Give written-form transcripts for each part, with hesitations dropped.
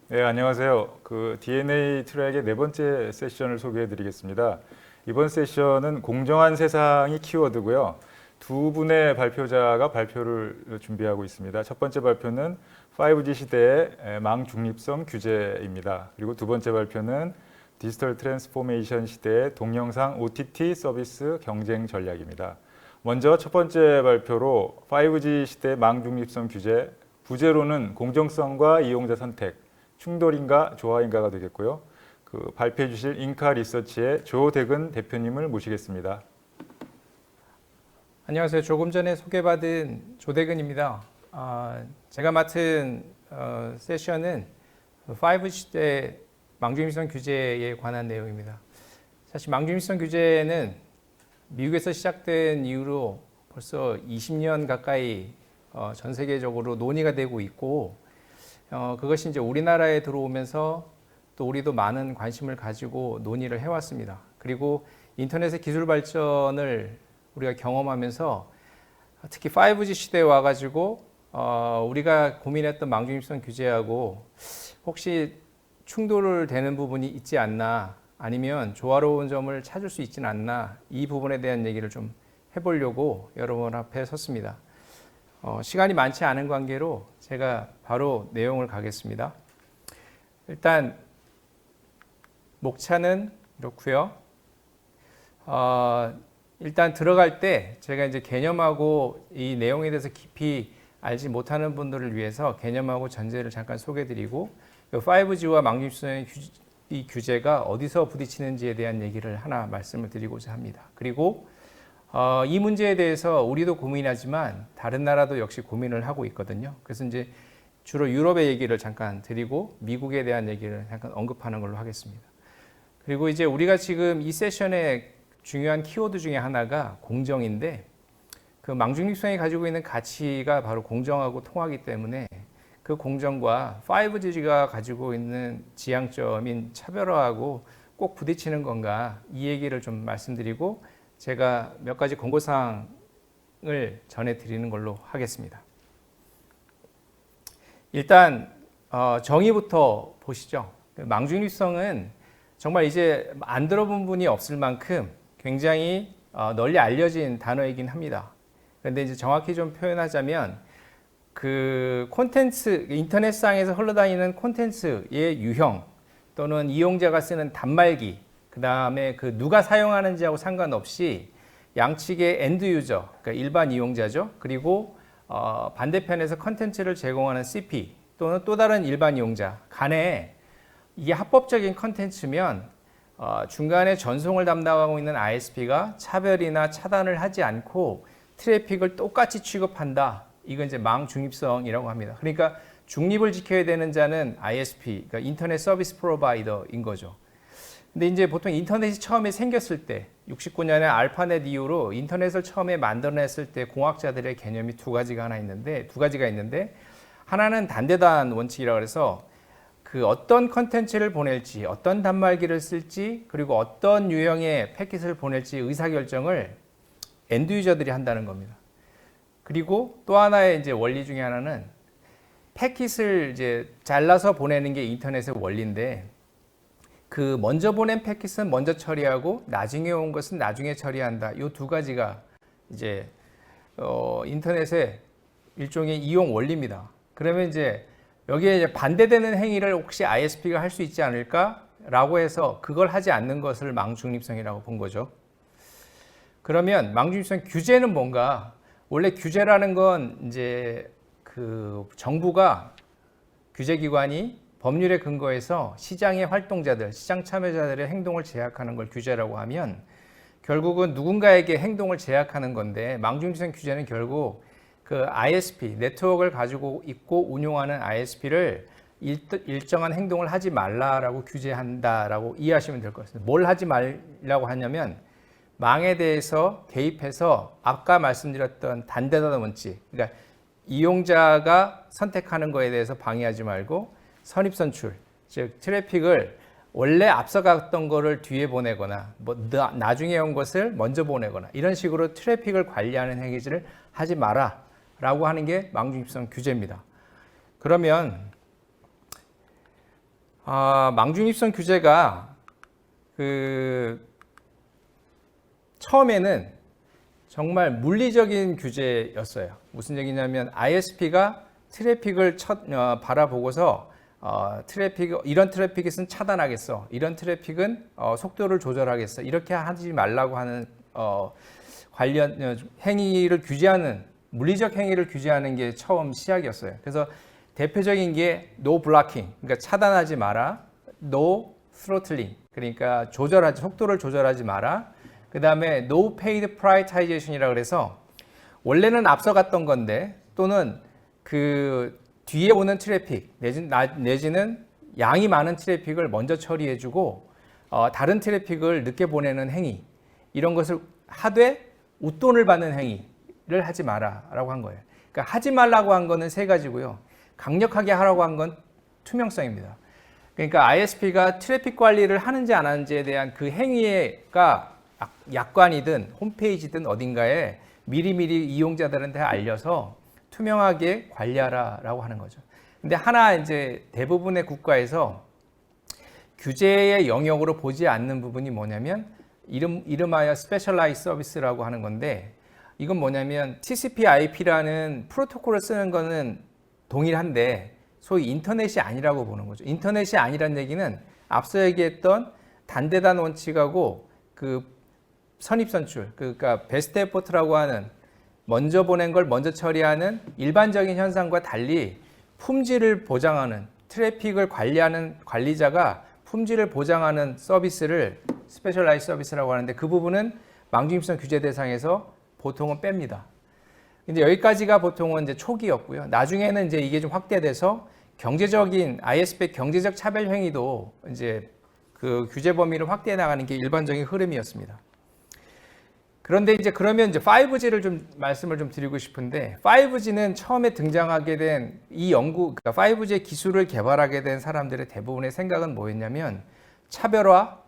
네, 안녕하세요. DNA 트랙의 네 번째 세션을 소개해 드리겠습니다. 이번 세션은 공정한 세상이 키워드고요. 두 분의 발표자가 발표를 준비하고 있습니다. 첫 번째 발표는 5G 시대의 망 중립성 규제입니다. 그리고 두 번째 발표는 디지털 트랜스포메이션 시대의 동영상 OTT 서비스 경쟁 전략입니다. 먼저 첫 번째 발표로 5G 시대 망 중립성 규제, 부제로는 공정성과 이용자 선택, 충돌인가 조화인가가 되겠고요. 발표해 주실 인카 리서치의 조대근 대표님을 모시겠습니다. 안녕하세요. 조금 전에 소개받은 조대근입니다. 제가 맡은 세션은 5G 시대 망중립성 규제에 관한 내용입니다. 사실 망중립성 규제는 미국에서 시작된 이후로 벌써 20년 가까이 전 세계적으로 논의가 되고 있고, 그것이 이제 우리나라에 들어오면서 또 우리도 많은 관심을 가지고 논의를 해왔습니다. 그리고 인터넷의 기술 발전을 우리가 경험하면서 특히 5G 시대에 와가지고 우리가 고민했던 망중립성 규제하고 혹시 충돌을 되는 부분이 있지 않나, 아니면 조화로운 점을 찾을 수 있지는 않나, 이 부분에 대한 얘기를 좀 해보려고 여러분 앞에 섰습니다. 시간이 많지 않은 관계로 제가 바로 내용을 가겠습니다. 일단 목차는 이렇고요. 일단 들어갈 때 제가 이제 개념하고 이 내용에 대해서 깊이 알지 못하는 분들을 위해서 개념하고 전제를 잠깐 소개드리고, 5G와 망중립성의 이 규제가 어디서 부딪히는지에 대한 얘기를 하나 말씀을 드리고자 합니다. 그리고 이 문제에 대해서 우리도 고민하지만 다른 나라도 역시 고민을 하고 있거든요. 그래서 이제 주로 유럽의 얘기를 잠깐 드리고 미국에 대한 얘기를 잠깐 언급하는 걸로 하겠습니다. 그리고 이제 우리가 지금 이 세션의 중요한 키워드 중에 하나가 공정인데, 그 망중립성이 가지고 있는 가치가 바로 공정하고 통하기 때문에 그 공정과 5G가 가지고 있는 지향점인 차별화하고 꼭 부딪히는 건가, 이 얘기를 좀 말씀드리고 제가 몇 가지 권고사항을 전해드리는 걸로 하겠습니다. 일단 정의부터 보시죠. 망중립성은 정말 이제 안 들어본 분이 없을 만큼 굉장히 널리 알려진 단어이긴 합니다. 그런데 이제 정확히 좀 표현하자면 그 콘텐츠, 인터넷상에서 흘러다니는 콘텐츠의 유형 또는 이용자가 쓰는 단말기, 그 다음에 그 누가 사용하는지하고 상관없이 양측의 엔드 유저, 그러니까 일반 이용자죠. 그리고 반대편에서 컨텐츠를 제공하는 CP 또는 또 다른 일반 이용자 간에 이게 합법적인 컨텐츠면 중간에 전송을 담당하고 있는 ISP가 차별이나 차단을 하지 않고 트래픽을 똑같이 취급한다. 이건 이제 망중립성이라고 합니다. 그러니까 중립을 지켜야 되는 자는 ISP, 그러니까 인터넷 서비스 프로바이더인 거죠. 근데 이제 보통 인터넷이 처음에 생겼을 때 69년에 알파넷 이후로 인터넷을 처음에 만들어냈을 때 공학자들의 개념이 두 가지가 있는데 하나는 단대단 원칙이라고 해서 그 어떤 컨텐츠를 보낼지, 어떤 단말기를 쓸지, 그리고 어떤 유형의 패킷을 보낼지 의사결정을 엔드 유저들이 한다는 겁니다. 그리고 또 하나의 이제 원리 중에 하나는 패킷을 이제 잘라서 보내는 게 인터넷의 원리인데, 그 먼저 보낸 패킷은 먼저 처리하고 나중에 온 것은 나중에 처리한다. 이 두 가지가 이제 인터넷의 일종의 이용 원리입니다. 그러면 이제 여기에 이제 반대되는 행위를 혹시 ISP가 할 수 있지 않을까라고 해서 그걸 하지 않는 것을 망중립성이라고 본 거죠. 그러면 망중립성 규제는 뭔가? 원래 규제라는 건 이제 그 정부가 규제기관이 법률에 근거해서 시장의 활동자들, 시장 참여자들의 행동을 제약하는 걸 규제라고 하면 결국은 누군가에게 행동을 제약하는 건데, 망중립성 규제는 결국 그 ISP, 네트워크를 가지고 있고 운용하는 ISP를 일정한 행동을 하지 말라라고 규제한다라고 이해하시면 될 것 같습니다. 뭘 하지 말라고 하냐면 망에 대해서 개입해서 아까 말씀드렸던 단대단 원칙, 그러니까 이용자가 선택하는 거에 대해서 방해하지 말고 선입선출, 즉 트래픽을 원래 앞서갔던 거를 뒤에 보내거나 뭐 나중에 온 것을 먼저 보내거나 이런 식으로 트래픽을 관리하는 행위를 하지 마라 라고 하는 게 망중립성 규제입니다. 그러면 망중립성 규제가 처음에는 정말 물리적인 규제였어요. 무슨 얘기냐면 ISP가 트래픽을 바라보고서 이런 트래픽은 차단하겠어. 이런 트래픽은 속도를 조절하겠어. 이렇게 하지 말라고 하는 관련 행위를 규제하는 물리적 행위를 규제하는 게 처음 시작이었어요. 그래서 대표적인 게 no blocking, 그러니까 차단하지 마라. no throttling, 그러니까 속도를 조절하지 마라. 그 다음에 no paid prioritization이라고 그래서 원래는 앞서갔던 건데 또는 그 뒤에 오는 트래픽 내지는 양이 많은 트래픽을 먼저 처리해주고 다른 트래픽을 늦게 보내는 행위, 이런 것을 하되 웃돈을 받는 행위를 하지 마라라고 한 거예요. 그러니까 하지 말라고 한 거는 세 가지고요. 강력하게 하라고 한 건 투명성입니다. 그러니까 ISP가 트래픽 관리를 하는지 안 하는지에 대한 그 행위가 약관이든 홈페이지든 어딘가에 미리미리 이용자들한테 알려서 투명하게 관리하라라고 하는 거죠. 근데 이제 대부분의 국가에서 규제의 영역으로 보지 않는 부분이 뭐냐면 이름하여 Specialized Service라고 하는 건데, 이건 뭐냐면 TCP/IP라는 프로토콜을 쓰는 거는 동일한데 소위 인터넷이 아니라고 보는 거죠. 인터넷이 아니란 얘기는 앞서 얘기했던 단대단 원칙하고 그 선입선출, 그러니까 베스트 에포트라고 하는 먼저 보낸 걸 먼저 처리하는 일반적인 현상과 달리 품질을 보장하는, 트래픽을 관리하는 관리자가 품질을 보장하는 서비스를 스페셜라이즈 서비스라고 하는데, 그 부분은 망중립성 규제 대상에서 보통은 뺍니다. 근데 여기까지가 보통은 이제 초기였고요. 나중에는 이제 이게 좀 확대돼서 경제적인 ISP 경제적 차별 행위도 이제 그 규제 범위를 확대해 나가는 게 일반적인 흐름이었습니다. 그런데 이제 그러면 이제 5G를 좀 말씀을 좀 드리고 싶은데, 5G는 처음에 등장하게 된 그러니까 5G의 기술을 개발하게 된 사람들의 대부분의 생각은 뭐였냐면 차별화,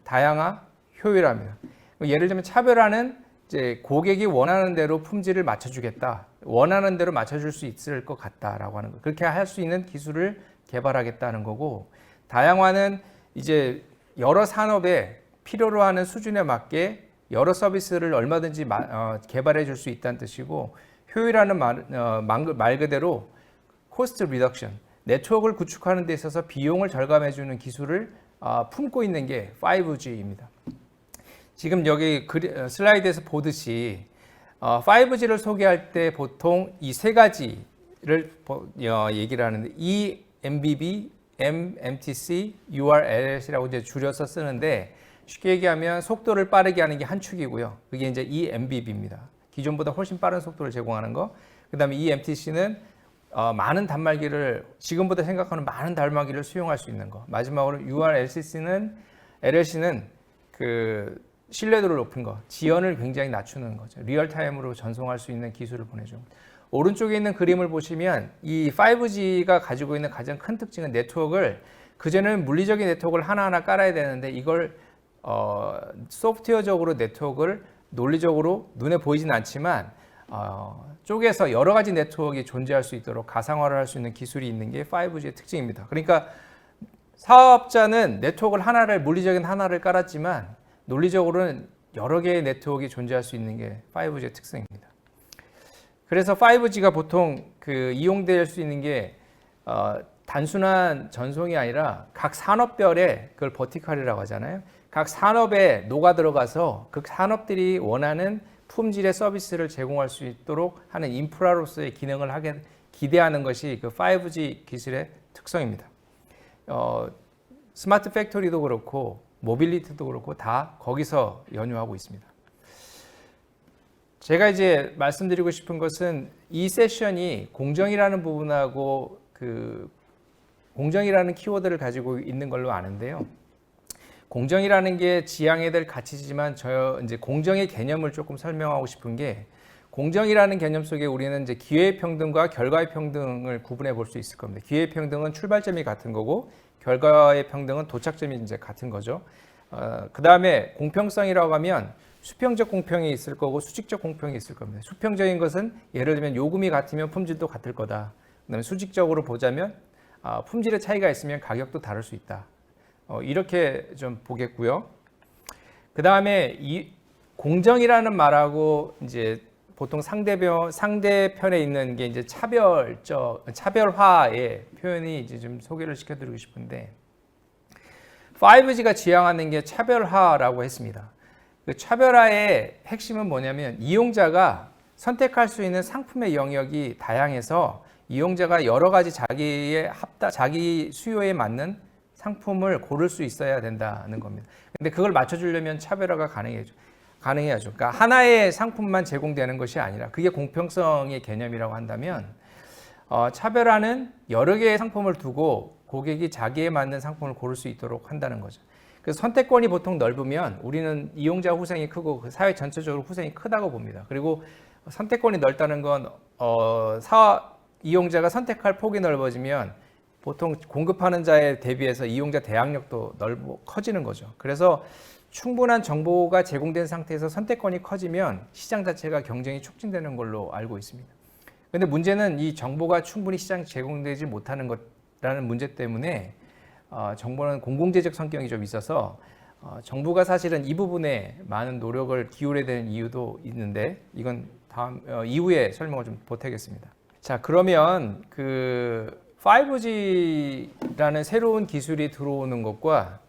다양화, 효율화입니다. 예를 들면 차별화는 이제 고객이 원하는 대로 품질을 맞춰주겠다, 원하는 대로 맞춰줄 수 있을 것 같다라고 하는 거, 그렇게 할 수 있는 기술을 개발하겠다는 거고, 다양화는 이제 여러 산업에 필요로 하는 수준에 맞게 여러 서비스를 얼마든지 개발해 줄 수 있다는 뜻이고, 효율화는 말 그대로 코스트 리덕션, 네트워크를 구축하는 데 있어서 비용을 절감해 주는 기술을 품고 있는 게 5G입니다. 지금 여기 슬라이드에서 보듯이 5G를 소개할 때 보통 이 세 가지를 얘기를 하는데, eMBB, MMTC, URLLC라고 이제 줄여서 쓰는데, 쉽게 얘기하면 속도를 빠르게 하는 게 한 축이고요. 그게 이제 eMBB입니다. 기존보다 훨씬 빠른 속도를 제공하는 거. 그다음에 eMTC는 많은 단말기를, 지금보다 생각하는 많은 단말기를 수용할 수 있는 거. 마지막으로 LLC는 그 신뢰도를 높은 거, 지연을 굉장히 낮추는 거죠. 리얼타임으로 전송할 수 있는 기술을 보내죠. 오른쪽에 있는 그림을 보시면 이 5G가 가지고 있는 가장 큰 특징은 네트워크를, 그전에는 물리적인 네트워크를 하나하나 깔아야 되는데, 이걸 소프트웨어적으로 네트워크를 논리적으로 눈에 보이진 않지만 쪼개서 여러 가지 네트워크가 존재할 수 있도록 가상화를 할 수 있는 기술이 있는 게 5G의 특징입니다. 그러니까 사업자는 네트워크를 물리적인 하나를 깔았지만 논리적으로는 여러 개의 네트워크가 존재할 수 있는 게 5G의 특성입니다. 그래서 5G가 보통 이용될 수 있는 게 단순한 전송이 아니라 각 산업별에, 그걸 버티컬이라고 하잖아요. 각 산업에 녹아 들어가서 그 산업들이 원하는 품질의 서비스를 제공할 수 있도록 하는 인프라로서의 기능을 기대하는 것이 그 5G 기술의 특성입니다. 스마트 팩토리도 그렇고 모빌리티도 그렇고 다 거기서 연유하고 있습니다. 제가 이제 말씀드리고 싶은 것은 이 세션이 공정이라는 부분하고 공정이라는 키워드를 가지고 있는 걸로 아는데요. 공정이라는 게 지향해야 될 가치지만 이제 공정의 개념을 조금 설명하고 싶은 게, 공정이라는 개념 속에 우리는 이제 기회의 평등과 결과의 평등을 구분해 볼 수 있을 겁니다. 기회의 평등은 출발점이 같은 거고, 결과의 평등은 도착점이 이제 같은 거죠. 그 다음에 공평성이라고 하면 수평적 공평이 있을 거고 수직적 공평이 있을 겁니다. 수평적인 것은 예를 들면 요금이 같으면 품질도 같을 거다. 그다음에 수직적으로 보자면 품질의 차이가 있으면 가격도 다를 수 있다. 이렇게 좀 보겠고요. 그 다음에 이 공정이라는 말하고 이제 보통 상대편에 있는 게 이제 차별화의 표현이 이제 좀 소개를 시켜드리고 싶은데 5G가 지향하는 게 차별화라고 했습니다. 그 차별화의 핵심은 뭐냐면 이용자가 선택할 수 있는 상품의 영역이 다양해서 이용자가 여러 가지 자기 수요에 맞는 상품을 고를 수 있어야 된다는 겁니다. 근데 그걸 맞춰주려면 차별화가 가능해야죠. 그러니까 하나의 상품만 제공되는 것이 아니라 그게 공평성의 개념이라고 한다면 차별화는 여러 개의 상품을 두고 고객이 자기에 맞는 상품을 고를 수 있도록 한다는 거죠. 그래서 선택권이 보통 넓으면 우리는 이용자 후생이 크고 그 사회 전체적으로 후생이 크다고 봅니다. 그리고 선택권이 넓다는 건 이용자가 선택할 폭이 넓어지면 보통 공급하는 자에 대비해서 이용자 대항력도 커지는 거죠. 그래서 충분한 정보가 제공된 상태에서 선택권이 커지면 시장 자체가 경쟁이 촉진되는 걸로 알고 있습니다. 그런데 문제는 이 정보가 충분히 시장에 제공되지 못하는 것라는 문제 때문에 정보는 공공재적 성격이 좀 있어서 정부가 사실은 이 부분에 많은 노력을 기울여야 되는 이유도 있는데 이건 이후에 설명을 좀 보태겠습니다. 자, 그러면 그 5G라는 새로운 기술이 들어오는 것과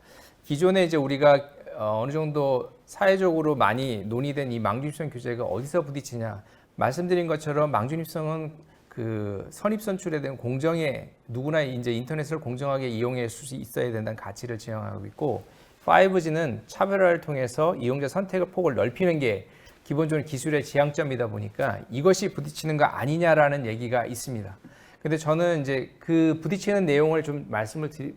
기존에 이제 우리가 어느 정도 사회적으로 많이 논의된 이 망중립성 규제가 어디서 부딪히냐 말씀드린 것처럼 망중립성은 그 선입선출에 대한 공정에 누구나 이제 인터넷을 공정하게 이용할 수 있어야 된다는 가치를 지향하고 있고 5G는 차별화를 통해서 이용자 선택의 폭을 넓히는 게 기본적으로 기술의 지향점이다 보니까 이것이 부딪히는 거 아니냐라는 얘기가 있습니다. 근데 저는 이제 그 부딪히는 내용을 좀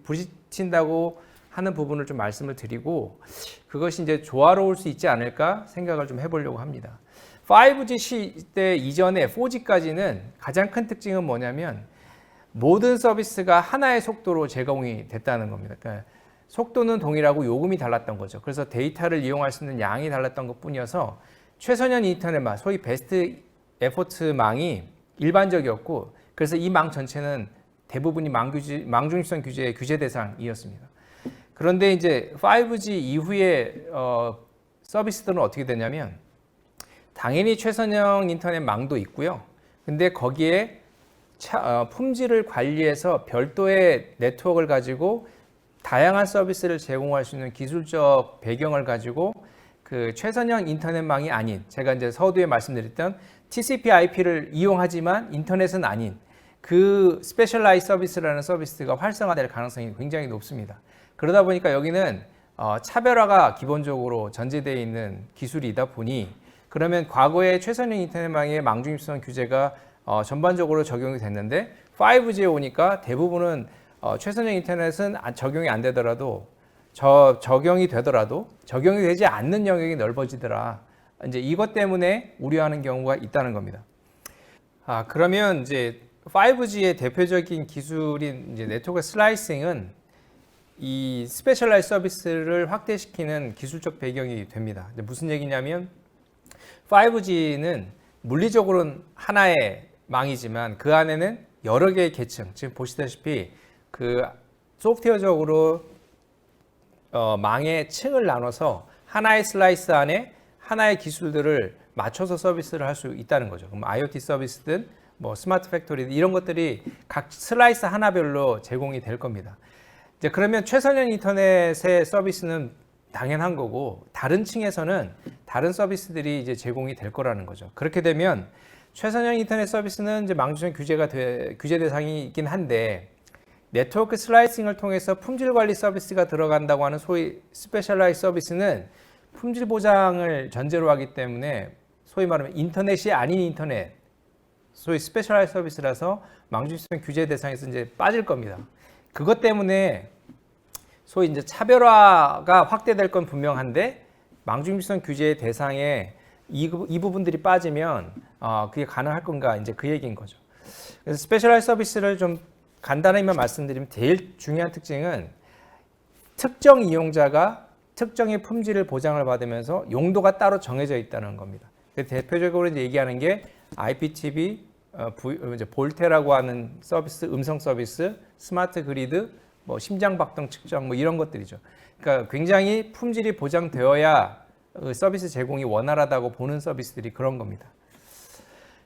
부딪힌다고 하는 부분을 좀 말씀을 드리고 그것이 이제 조화로울 수 있지 않을까 생각을 좀 해보려고 합니다. 5G 시대 이전에 4G까지는 가장 큰 특징은 뭐냐면 모든 서비스가 하나의 속도로 제공이 됐다는 겁니다. 그러니까 속도는 동일하고 요금이 달랐던 거죠. 그래서 데이터를 이용할 수 있는 양이 달랐던 것 뿐이어서 최선현 인터넷망, 소위 베스트 에포트망이 일반적이었고 그래서 이 망 전체는 대부분이 망중립성 규제의 규제 대상이었습니다. 그런데 이제 5G 이후에 서비스들은 어떻게 되냐면 당연히 최선형 인터넷망도 있고요. 근데 거기에 품질을 관리해서 별도의 네트워크를 가지고 다양한 서비스를 제공할 수 있는 기술적 배경을 가지고 그 최선형 인터넷망이 아닌 제가 이제 서두에 말씀드렸던 TCP/IP를 이용하지만 인터넷은 아닌 그 스페셜라이즈 서비스라는 서비스가 활성화될 가능성이 굉장히 높습니다. 그러다 보니까 여기는 차별화가 기본적으로 전제되어 있는 기술이다 보니 그러면 과거에 최선형 인터넷망의 망중립성 규제가 전반적으로 적용이 됐는데 5G에 오니까 대부분은 최선형 인터넷은 적용이 안 되더라도 적용이 되지 않는 영역이 넓어지더라. 이제 이것 때문에 우려하는 경우가 있다는 겁니다. 그러면 이제 5G의 대표적인 기술인 이제 네트워크 슬라이싱은 이 스페셜라이즈 서비스를 확대시키는 기술적 배경이 됩니다. 무슨 얘기냐면 5G는 물리적으로는 하나의 망이지만 그 안에는 여러 개의 계층, 지금 보시다시피 그 소프트웨어적으로 망의 층을 나눠서 하나의 슬라이스 안에 하나의 기술들을 맞춰서 서비스를 할 수 있다는 거죠. 그럼 IoT 서비스든 뭐 스마트 팩토리든 이런 것들이 각 슬라이스 하나별로 제공이 될 겁니다. 이제 그러면 최선형 인터넷의 서비스는 당연한 거고 다른 층에서는 다른 서비스들이 이제 제공이 될 거라는 거죠. 그렇게 되면 최선형 인터넷 서비스는 이제 망중립성 규제 대상이긴 한데 네트워크 슬라이싱을 통해서 품질 관리 서비스가 들어간다고 하는 소위 스페셜라이즈 서비스는 품질 보장을 전제로 하기 때문에 소위 말하면 인터넷이 아닌 인터넷, 소위 스페셜라이즈 서비스라서 망중립성 규제 대상에서 이제 빠질 겁니다. 그것 때문에 소위 이제 차별화가 확대될 건 분명한데 망중립성 규제 대상에 이 부분들이 빠지면 그게 가능할 건가 이제 그 얘기인 거죠. 그래서 스페셜라이즈 서비스를 좀 간단히만 말씀드리면 제일 중요한 특징은 특정 이용자가 특정의 품질을 보장을 받으면서 용도가 따로 정해져 있다는 겁니다. 대표적으로 이제 얘기하는 게 IPTV, 이제 볼테라고 하는 서비스, 음성 서비스, 스마트 그리드, 뭐 심장 박동 측정 뭐 이런 것들이죠. 그러니까 굉장히 품질이 보장되어야 서비스 제공이 원활하다고 보는 서비스들이 그런 겁니다.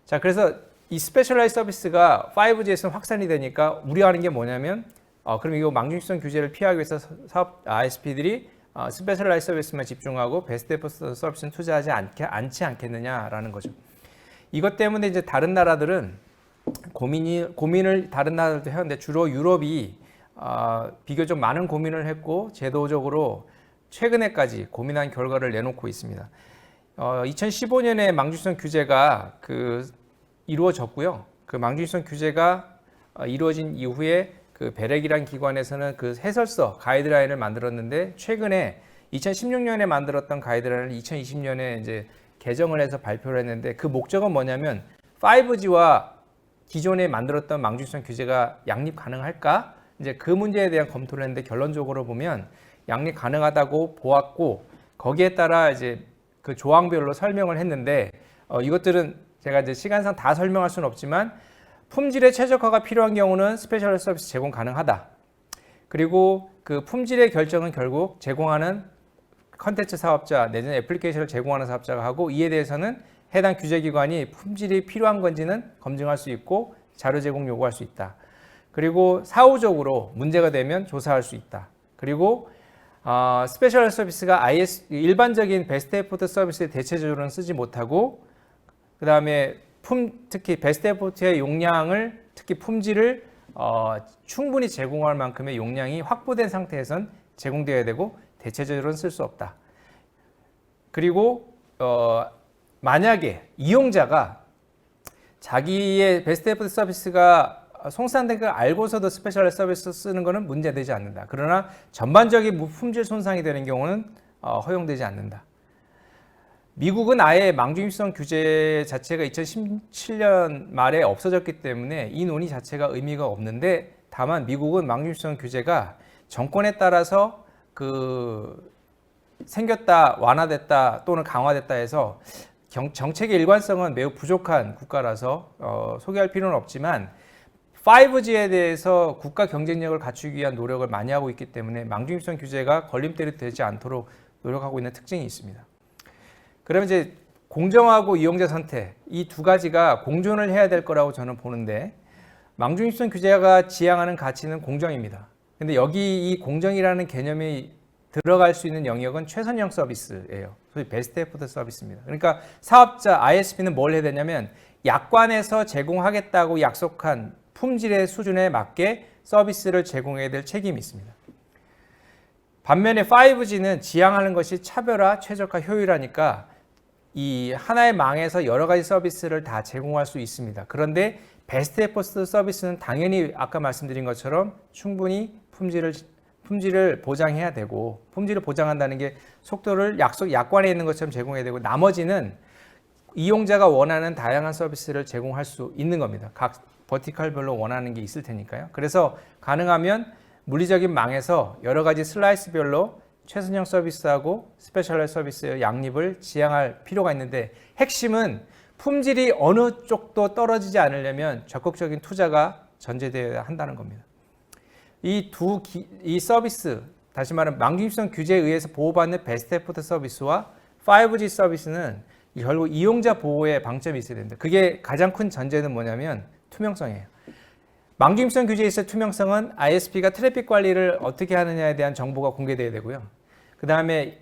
자, 그래서 이 스페셜라이즈 서비스가 5G에서 확산이 되니까 우려하는 게 뭐냐면 그럼 이거 망중립성 규제를 피하기 위해서 사업 ISP들이 스페셜라이즈 서비스만 집중하고 베스트 에퍼트 서비스는 투자하지 않지 않겠느냐라는 거죠. 이것 때문에 이제 다른 나라들은 고민을 다른 나라들도 했는데 주로 유럽이 비교적 많은 고민을 했고 제도적으로 최근에까지 고민한 결과를 내놓고 있습니다. 2015년에 망중립성 규제가 이루어졌고요. 그 망중립성 규제가 이루어진 이후에 그 베렉이라는 기관에서는 그 해설서 가이드라인을 만들었는데 최근에 2016년에 만들었던 가이드라인을 2020년에 이제 개정을 해서 발표를 했는데 그 목적은 뭐냐면 5G와 기존에 만들었던 망중립성 규제가 양립 가능할까? 이제 그 문제에 대한 검토를 했는데 결론적으로 보면 양립 가능하다고 보았고 거기에 따라 이제 그 조항별로 설명을 했는데 이것들은 제가 이제 시간상 다 설명할 수는 없지만 품질의 최적화가 필요한 경우는 스페셜 서비스 제공 가능하다. 그리고 그 품질의 결정은 결국 제공하는 컨텐츠 사업자 내지는 애플리케이션을 제공하는 사업자가 하고 이에 대해서는 해당 규제기관이 품질이 필요한 건지는 검증할 수 있고 자료 제공 요구할 수 있다. 그리고 사후적으로 문제가 되면 조사할 수 있다. 그리고 스페셜 서비스가 일반적인 베스트 에포트 서비스의 대체적으로는 쓰지 못하고 그 다음에 특히 베스트 에포트의 용량을 특히 품질을 충분히 제공할 만큼의 용량이 확보된 상태에선 제공되어야 되고 대체적으로는 쓸 수 없다. 그리고 만약에 이용자가 자기의 베스트 에포트 서비스가 손상된 걸 알고서도 스페셜 서비스 쓰는 것은 문제되지 않는다. 그러나 전반적인 품질 손상이 되는 경우는 허용되지 않는다. 미국은 아예 망중립성 규제 자체가 2017년 말에 없어졌기 때문에 이 논의 자체가 의미가 없는데 다만 미국은 망중립성 규제가 정권에 따라서 생겼다, 완화됐다 또는 강화됐다 해서 정책의 일관성은 매우 부족한 국가라서 소개할 필요는 없지만 5G에 대해서 국가 경쟁력을 갖추기 위한 노력을 많이 하고 있기 때문에 망중립성 규제가 걸림돌이 되지 않도록 노력하고 있는 특징이 있습니다. 그러면 이제 공정하고 이용자 선택 이 두 가지가 공존을 해야 될 거라고 저는 보는데 망중립성 규제가 지향하는 가치는 공정입니다. 근데 여기 이 공정이라는 개념이 들어갈 수 있는 영역은 최선형 서비스예요. 소위 베스트 에포트 서비스입니다. 그러니까 사업자 ISP는 뭘 해야 되냐면 약관에서 제공하겠다고 약속한 품질의 수준에 맞게 서비스를 제공해야 될 책임이 있습니다. 반면에 5G는 지향하는 것이 차별화, 최적화, 효율하니까 이 하나의 망에서 여러 가지 서비스를 다 제공할 수 있습니다. 그런데 베스트 에포트 서비스는 당연히 아까 말씀드린 것처럼 충분히 품질을 보장해야 되고 품질을 보장한다는 게 속도를 약관에 있는 것처럼 제공해야 되고 나머지는 이용자가 원하는 다양한 서비스를 제공할 수 있는 겁니다. 각 버티컬별로 원하는 게 있을 테니까요. 그래서 가능하면 물리적인 망에서 여러 가지 슬라이스별로 최선형 서비스하고 스페셜라이즈 서비스의 양립을 지향할 필요가 있는데 핵심은 품질이 어느 쪽도 떨어지지 않으려면 적극적인 투자가 전제되어야 한다는 겁니다. 이 서비스, 다시 말하면 망중립성 규제에 의해서 보호받는 베스트 에포트 서비스와 5G 서비스는 결국 이용자 보호에 방점이 있어야 됩니다. 그게 가장 큰 전제는 뭐냐면 투명성이에요. 망중립성 규제에 있어 투명성은 ISP가 트래픽 관리를 어떻게 하느냐에 대한 정보가 공개돼야 되고요. 그 다음에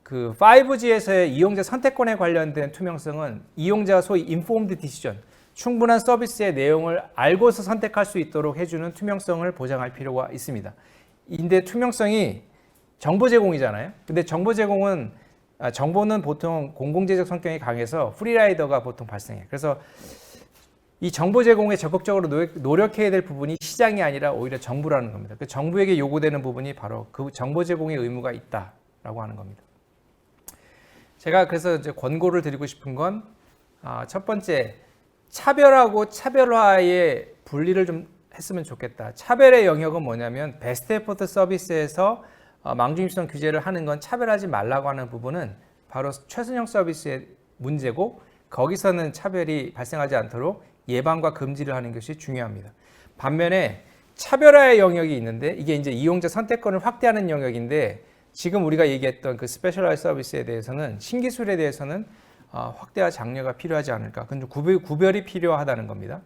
그 5G에서의 이용자 선택권에 관련된 투명성은 이용자가 소위 informed decision, 충분한 서비스의 내용을 알고서 선택할 수 있도록 해주는 투명성을 보장할 필요가 있습니다. 근데 투명성이 정보 제공이잖아요. 근데 정보는 보통 공공재적 성격이 강해서 프리라이더가 보통 발생해요. 그래서 이 정보 제공에 적극적으로 노력해야 될 부분이 시장이 아니라 오히려 정부라는 겁니다. 그 정부에게 요구되는 부분이 바로 그 정보 제공의 의무가 있다라고 하는 겁니다. 제가 그래서 이제 권고를 드리고 싶은 건 첫 번째, 차별하고 차별화의 분리를 좀 했으면 좋겠다. 차별의 영역은 뭐냐면 베스트 에포트 서비스에서 망중립성 규제를 하는 건 차별하지 말라고 하는 부분은 바로 최선형 서비스의 문제고 거기서는 차별이 발생하지 않도록 예방과 금지를 하는 것이 중요합니다. 반면에 차별화의 영역이 있는데 이게 이제 이용자 선택권을 확대하는 영역인데 지금 우리가 얘기했던 그 스페셜라이즈 서비스에 대해서는 신기술에 대해서는 확대와 장려가 필요하지 않을까. 그건 좀 구별이 필요하다는 겁니다.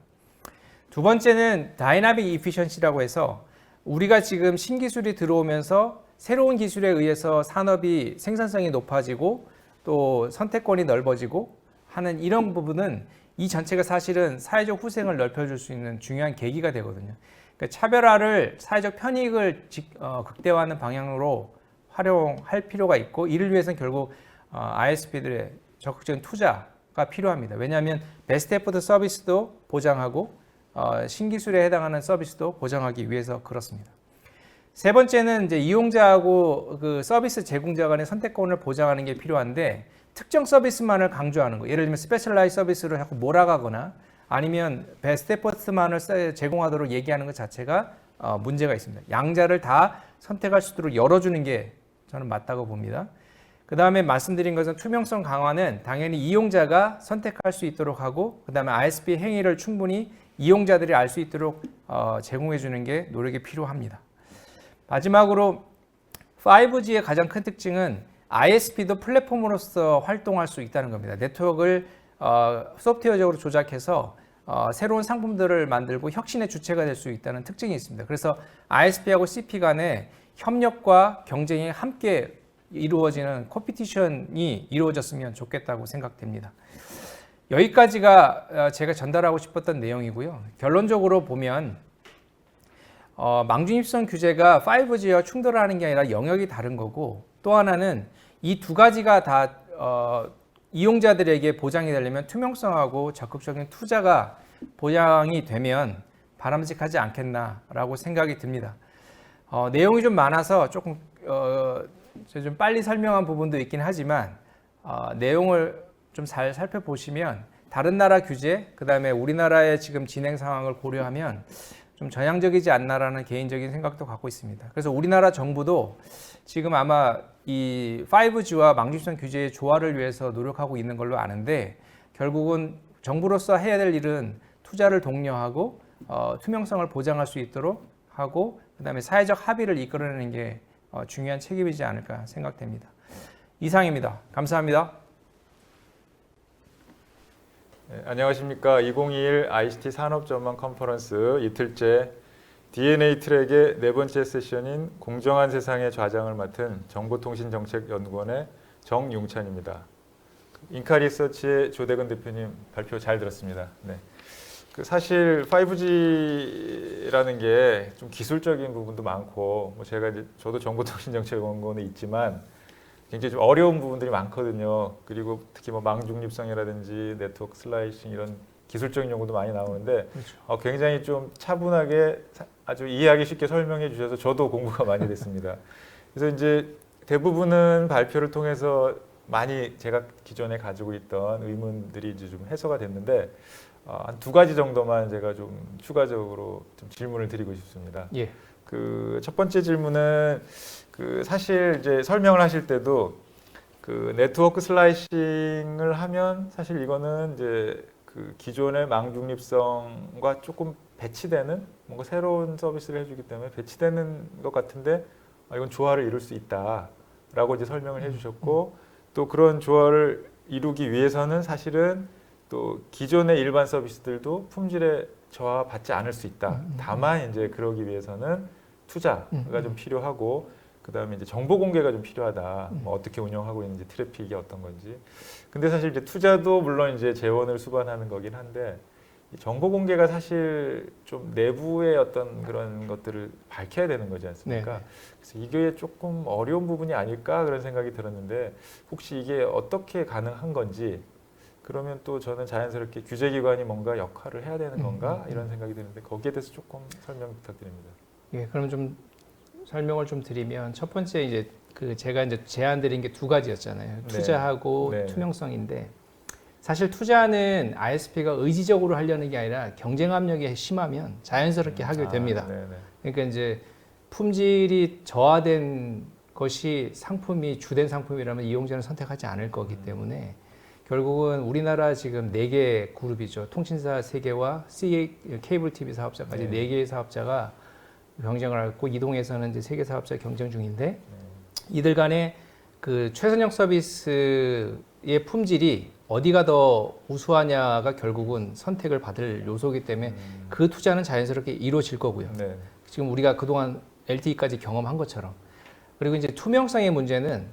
두 번째는 다이나믹 이피션시라고 해서 우리가 지금 신기술이 들어오면서 새로운 기술에 의해서 산업이 생산성이 높아지고 또 선택권이 넓어지고 하는 이런 부분은 이 전체가 사실은 사회적 후생을 넓혀줄 수 있는 중요한 계기가 되거든요. 그러니까 차별화를 사회적 편익을 극대화하는 방향으로 활용할 필요가 있고 이를 위해서는 결국 ISP들의 적극적인 투자가 필요합니다. 왜냐하면 베스트 에포트 서비스도 보장하고 신기술에 해당하는 서비스도 보장하기 위해서 그렇습니다. 세 번째는 이제 이용자하고 그 서비스 제공자 간의 선택권을 보장하는 게 필요한데 특정 서비스만을 강조하는 거. 예를 들면 스페셜라이즈 서비스를 자꾸 몰아가거나 아니면 베스트 에포트만을 제공하도록 얘기하는 것 자체가 문제가 있습니다. 양자를 다 선택할 수 있도록 열어주는 게 저는 맞다고 봅니다. 그 다음에 말씀드린 것은 투명성 강화는 당연히 이용자가 선택할 수 있도록 하고 그 다음에 ISP 행위를 충분히 이용자들이 알 수 있도록 제공해 주는 게 노력이 필요합니다. 마지막으로 5G의 가장 큰 특징은 ISP도 플랫폼으로서 활동할 수 있다는 겁니다. 네트워크를 소프트웨어적으로 조작해서 새로운 상품들을 만들고 혁신의 주체가 될 수 있다는 특징이 있습니다. 그래서 ISP하고 CP 간의 협력과 경쟁이 함께 이루어지는 컴피티션이 이루어졌으면 좋겠다고 생각됩니다. 여기까지가 제가 전달하고 싶었던 내용이고요. 결론적으로 보면 망중입성 규제가 5G와 충돌하는 게 아니라 영역이 다른 거고 또 하나는 이 두 가지가 다 이용자들에게 보장이 되려면 투명성하고 적극적인 투자가 보장이 되면 바람직하지 않겠나라고 생각이 듭니다. 내용이 좀 많아서 조금 좀 빨리 설명한 부분도 있긴 하지만 내용을 좀 잘 살펴보시면 다른 나라 규제, 그 다음에 우리나라의 지금 진행 상황을 고려하면 좀 전향적이지 않나라는 개인적인 생각도 갖고 있습니다. 그래서 우리나라 정부도 지금 아마 이 5G와 망중입성 규제의 조화를 위해서 노력하고 있는 걸로 아는데 결국은 정부로서 해야 될 일은 투자를 독려하고 투명성을 보장할 수 있도록 하고 그다음에 사회적 합의를 이끌어내는 게 중요한 책임이지 않을까 생각됩니다. 이상입니다. 감사합니다. 네, 안녕하십니까. 2021 ICT 산업전망 컨퍼런스 이틀째 DNA 트랙의 네 번째 세션인 공정한 세상의 좌장을 맡은 정보통신정책연구원의 정용찬입니다. 인카리서치의 조대근 대표님 발표 잘 들었습니다. 네. 사실 5G라는 게 좀 기술적인 부분도 많고, 저도 정보통신정책연구원에 있지만 굉장히 좀 어려운 부분들이 많거든요. 그리고 특히 망중립성이라든지 네트워크 슬라이싱 이런 기술적인 용어도 많이 나오는데 그렇죠. 굉장히 좀 차분하게 아주 이해하기 쉽게 설명해 주셔서 저도 공부가 많이 됐습니다. 그래서 이제 대부분은 발표를 통해서 많이 제가 기존에 가지고 있던 의문들이 이제 좀 해소가 됐는데 한 두 가지 정도만 제가 좀 추가적으로 좀 질문을 드리고 싶습니다. 예. 그 첫 번째 질문은 사실 이제 설명을 하실 때도 네트워크 슬라이싱을 하면 사실 이거는 이제 기존의 망중립성과 조금 배치되는 뭔가 새로운 서비스를 해주기 때문에 배치되는 것 같은데 이건 조화를 이룰 수 있다라고 이제 설명을 해주셨고 또 그런 조화를 이루기 위해서는 사실은 또 기존의 일반 서비스들도 품질에 저하받지 않을 수 있다. 다만 이제 그러기 위해서는 투자가 좀 필요하고 그 다음에 이제 정보 공개가 좀 필요하다. 어떻게 운영하고 있는지 트래픽이 어떤 건지. 근데 사실 이제 투자도 물론 이제 재원을 수반하는 거긴 한데 이 정보 공개가 사실 좀 내부의 어떤 그런 것들을 밝혀야 되는 거지 않습니까? 네. 그래서 이게 조금 어려운 부분이 아닐까 그런 생각이 들었는데 혹시 이게 어떻게 가능한 건지 그러면 또 저는 자연스럽게 규제기관이 뭔가 역할을 해야 되는 건가 이런 생각이 드는데 거기에 대해서 조금 설명 부탁드립니다. 예, 그럼 좀 설명을 좀 드리면 첫 번째 이제 제가 이제 제안드린 게 두 가지였잖아요. 투자하고 네. 투명성인데 사실 투자는 ISP가 의지적으로 하려는 게 아니라 경쟁 압력이 심하면 자연스럽게 하게 됩니다. 그러니까 이제 품질이 저하된 것이 상품이 주된 상품이라면 이용자는 선택하지 않을 거기 때문에 결국은 우리나라 지금 4개 그룹이죠. 통신사 3개와 케이블 TV 사업자까지 네. 4개의 사업자가 경쟁을 하고 이동에서는 이제 3개 사업자 경쟁 중인데 이들 간에 그 최선형 서비스의 품질이 어디가 더 우수하냐가 결국은 선택을 받을 요소이기 때문에 그 투자는 자연스럽게 이루어질 거고요. 네. 지금 우리가 그동안 LTE까지 경험한 것처럼. 그리고 이제 투명성의 문제는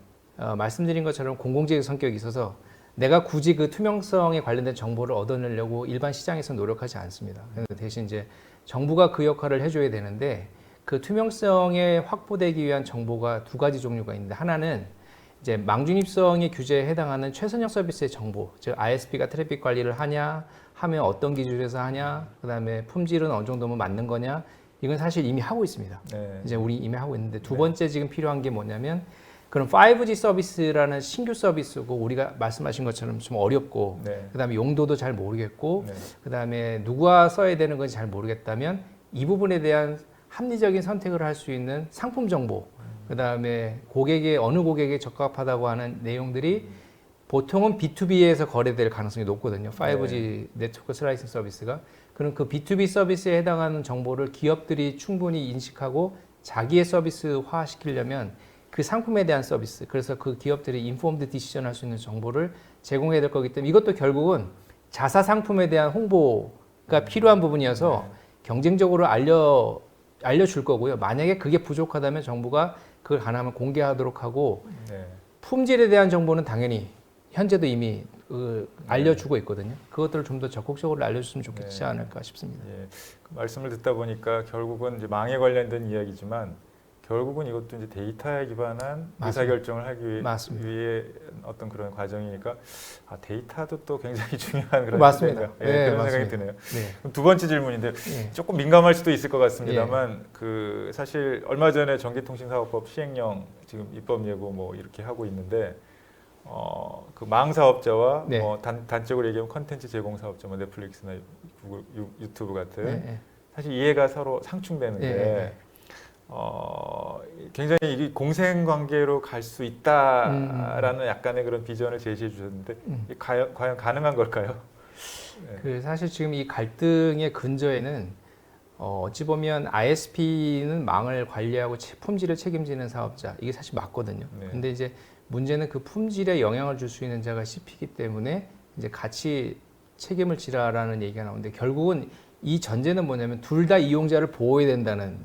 말씀드린 것처럼 공공재의 성격이 있어서 내가 굳이 그 투명성에 관련된 정보를 얻어내려고 일반 시장에서 노력하지 않습니다. 대신 이제 정부가 그 역할을 해줘야 되는데 그 투명성에 확보되기 위한 정보가 2가지 종류가 있는데 하나는 이제 망중립성의 규제에 해당하는 최선형 서비스의 정보, 즉 ISP가 트래픽 관리를 하냐, 하면 어떤 기준에서 하냐, 그다음에 품질은 어느 정도면 맞는 거냐, 이건 사실 이미 하고 있습니다. 네. 이제 우리 이미 하고 있는데 두 번째 지금 필요한 게 뭐냐면 그런 5G 서비스라는 신규 서비스고 우리가 말씀하신 것처럼 좀 어렵고 네. 그다음에 용도도 잘 모르겠고 네. 그다음에 누가 써야 되는 건지 잘 모르겠다면 이 부분에 대한 합리적인 선택을 할 수 있는 상품 정보 그다음에 어느 고객에 적합하다고 하는 내용들이 보통은 B2B에서 거래될 가능성이 높거든요. 5G 네트워크 슬라이싱 서비스가. 그럼 그 B2B 서비스에 해당하는 정보를 기업들이 충분히 인식하고 자기의 서비스화 시키려면 그 상품에 대한 서비스, 그래서 그 기업들이 인포엄드 디시전 할 수 있는 정보를 제공해야 될 거기 때문에 이것도 결국은 자사 상품에 대한 홍보가 필요한 부분이어서 경쟁적으로 알려줄 거고요. 만약에 그게 부족하다면 정부가 그걸 가능하면 공개하도록 하고 네. 품질에 대한 정보는 당연히 현재도 이미 알려주고 있거든요. 그것들을 좀 더 적극적으로 알려줬으면 좋겠지 않을까 싶습니다. 예. 그 말씀을 듣다 보니까 결국은 이제 망에 관련된 이야기지만 결국은 이것도 이제 데이터에 기반한 의사결정을 하기 맞습니다. 위해 어떤 그런 과정이니까 데이터도 또 굉장히 중요한 그런 맞습니다. 시대인가. 네, 그런 맞습니다. 생각이 드네요. 네. 그럼 2번째 질문인데 예. 조금 민감할 수도 있을 것 같습니다만 그 사실 얼마 전에 전기통신사업법 시행령 지금 입법 예고 뭐 이렇게 하고 있는데 그 망 사업자와 네. 뭐 단적으로 얘기하면 컨텐츠 제공 사업자, 뭐 넷플릭스나 구글, 유튜브 같은 네. 사실 이해가 서로 상충되는데 네. 굉장히 이게 공생 관계로 갈 수 있다라는 약간의 그런 비전을 제시해 주셨는데 이게 과연 가능한 걸까요? 그 사실 지금 이 갈등의 근저에는 어찌 보면 ISP는 망을 관리하고 품질을 책임지는 사업자 이게 사실 맞거든요. 네. 근데 이제 문제는 그 품질에 영향을 줄 수 있는 자가 CP이기 때문에 이제 같이 책임을 지라라는 얘기가 나오는데 결국은 이 전제는 뭐냐면 둘 다 이용자를 보호해야 된다는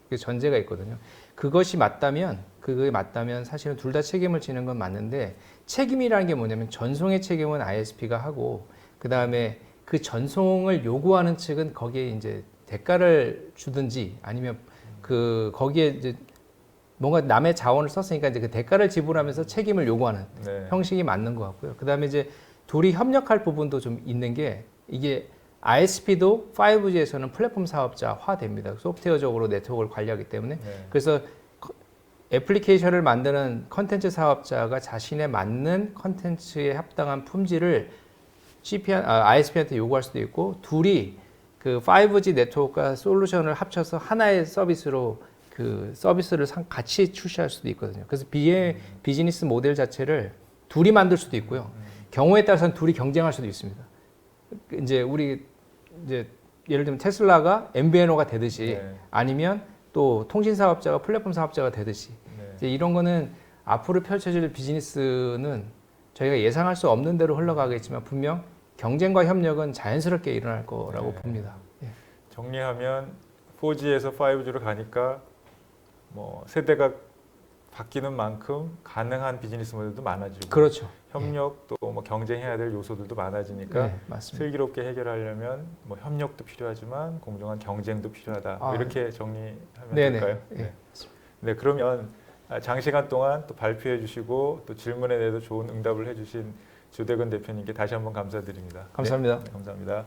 그 전제가 있거든요. 그게 맞다면 사실은 둘 다 책임을 지는 건 맞는데 책임이라는 게 뭐냐면 전송의 책임은 ISP가 하고 그 다음에 그 전송을 요구하는 측은 거기에 이제 대가를 주든지 아니면 거기에 이제 뭔가 남의 자원을 썼으니까 이제 그 대가를 지불하면서 책임을 요구하는 형식이 맞는 것 같고요. 그 다음에 이제 둘이 협력할 부분도 좀 있는 게 이게 ISP도 5G에서는 플랫폼 사업자화 됩니다. 소프트웨어적으로 네트워크를 관리하기 때문에. 그래서 애플리케이션을 만드는 컨텐츠 사업자가 자신에 맞는 컨텐츠에 합당한 품질을 ISP한테 요구할 수도 있고 둘이 그 5G 네트워크와 솔루션을 합쳐서 하나의 서비스로 그 서비스를 같이 출시할 수도 있거든요. 그래서 비즈니스 모델 자체를 둘이 만들 수도 있고요. 경우에 따라서는 둘이 경쟁할 수도 있습니다. 이제 예를 들면 테슬라가 MVNO가 되듯이 아니면 또 통신 사업자가 플랫폼 사업자가 되듯이 이제 이런 거는 앞으로 펼쳐질 비즈니스는 저희가 예상할 수 없는 대로 흘러가겠지만 분명 경쟁과 협력은 자연스럽게 일어날 거라고 봅니다. 정리하면 4G에서 5G로 가니까 뭐 세대가 바뀌는 만큼 가능한 비즈니스 모델도 많아지고 그렇죠. 협력 또 뭐 경쟁해야 될 요소들도 많아지니까 맞습니다. 슬기롭게 해결하려면 뭐 협력도 필요하지만 공정한 경쟁도 필요하다. 뭐 이렇게 정리하면 될까요? 네, 그러면 장시간 동안 또 발표해 주시고 또 질문에 대해서 좋은 응답을 해 주신 조대근 대표님께 다시 한번 감사드립니다. 감사합니다. 네, 감사합니다.